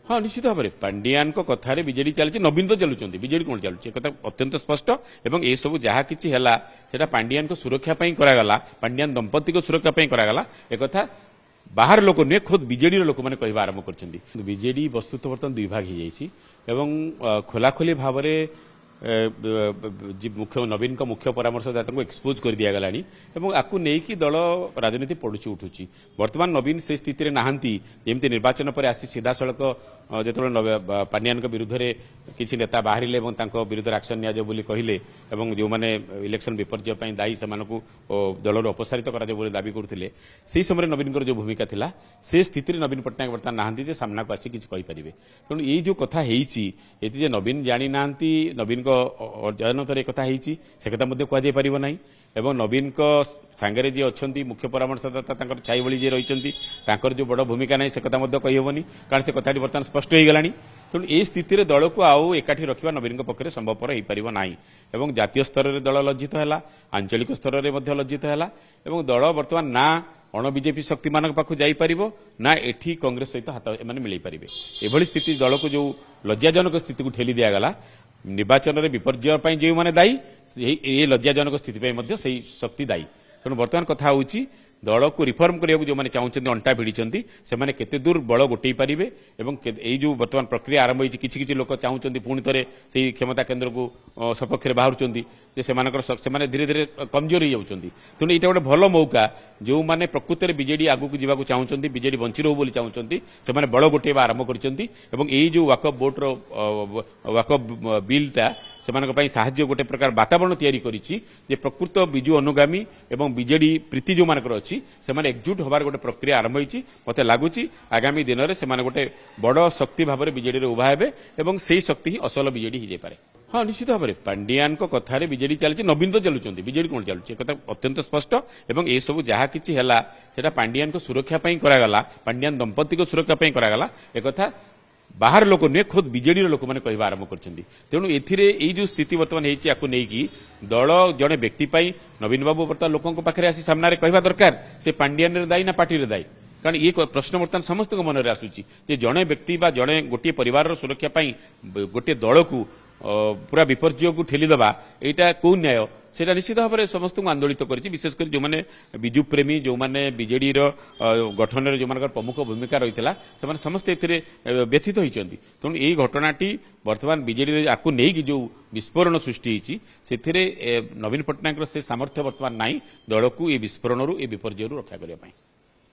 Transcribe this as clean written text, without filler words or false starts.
हाँ निश्चित भाव में पांडियान कथार विजेडी चलती नवीन तो चलुंट विजेडी कौन चलुचे एक अत्यंत स्पष्ट एवं ये सब जहाँ किसी है पांडियान को सुरक्षा करागला पांडियान दंपति को सुरक्षा करागला एक बाहर लोक नुहे खुद विजेडी लोक मैंने कह आरंभ कर विजेडी वस्तुत बर्तमान दुई भाग हो खोलाखोली भाव में मुख्य नवीन का मुख्य परामर्शदाता को एक्सपोज कर दिया गलानी एवं आपको नहीं दल राजनीति पड़ुची उठुची वर्तमान नवीन से स्थिति नहांती जमती निर्वाचन पर आसी सीधा सड़क जो पांडियान विरुद्ध में किसी नेता बाहर विरुद्ध एक्शन निया कहले जो मैंने इलेक्शन विपर्यय दायी से दल अपसारित कर दावी करते से समय नवीन जो भूमिका थिला से स्थिति नवीन पट्टनायक बर्तमान नहांती सामना को आसी किसी कहींपारे तेणु ये जो कथा ये नवीन जानी ना नवीन जनतर एक से कथा कहुना ना एवं नवीन सांगे जी अच्छा मुख्य परामर्शदाता छाई भली जी रही जो बड़ भूमिका ना से कथा कहीहबनी कारण से कथा बर्तमान स्पष्ट हो गलानी तेणु ये स्थिति में दल को आउ एकाठी रखा नवीन पक्षे संभवपर हो पार ना एवं जातीय स्तर में दल लज्जित है आंचलिक स्तर में लज्जित है दल बर्तमान ना अण बीजेपी शक्ति मान पाखु जापर ना एठी कांग्रेस सहित हाथ एम मिल पारे एभली स्थिति दल को जो लज्जाजनक स्थिति को ठेली दिगला निर्वाचन में विपर्यय जो मैंने दायी ये लज्जाजनक स्थिति से शक्ति दायी तेणु बर्तमान कथा हूँ दल को रिफर्म करने को जो मैंने चाहते अंटा भिड़ी से मैंने केते दूर बल गोटे पारे ये जो बर्तमान प्रक्रिया आरंभ होती किसी लोक चाहते पुणी थे से क्षमता केन्द्र को सपक्ष बाहर से धीरे धीरे कमजोर हो जाती तेणु यहाँ गोटे भल मौका जो मैंने प्रकृत में विजेडी आगू जावाक चाहते विजेडी बंची रो चाहते से बल गोटे आरंभ कर जो वाकअप बोर्ड वाकअप बिलटा से साहाଯ୍य गोटे प्रकार वातावरण तैयारी करिछि जे प्रकृत बिजु अनुगामी एवं विजेडी प्रीति जो मानकर अच्छी से एकजुट होबार गोटे प्रक्रिया आरंभ होती मत लगुच आगामी दिन में से गोटे बड़ शक्ति भाव में विजेडी उभा हे और से शक्ति ही असल विजेडी हो जाए। हाँ निश्चित भाव में पांडियान कथार विजेडी चलती नवीन तो चलुंट विजेडी कौन चलुचे एक अत्यंत स्पष्ट एवं ये सब जहाँ किसी है पांडियान को सुरक्षा करागला पांडियान दंपति को सुरक्षा करागला एक बाहर लोक नुहे खुद विजेडी लोक मैंने कह आरंभ करेणु ए जो स्थिति बर्तमान होती दल जड़े व्यक्ति नवीन बाबू बर्तमान लोकों पाखे आसी सामने कहवा दरकार से पांडियान दायी ना पार्टी दायी कारण ये प्रश्न बर्तमान समस्त मन में आसूची जड़े व्यक्ति जड़े गोटे परिवार सुरक्षा गोटे दल को पूरा विपर्यय को ठेलीदबा यहाँ कौ न्याय से निश्चित भाव में समस्त को आंदोलित कर विशेषकर जो मैंने विजु प्रेमी जो मैंने विजेडी गठन में जो मान प्रमुख भूमिका रही है समस्त व्यथित होती तेणु यही घटनाटी बर्तमान विजेडी आपको नहीं जो विस्फोरण सृष्टि से नवीन पट्टनायक से सामर्थ्य बर्तमान ना दल को ये विस्फोरण ये विपर्यय रक्षा करने।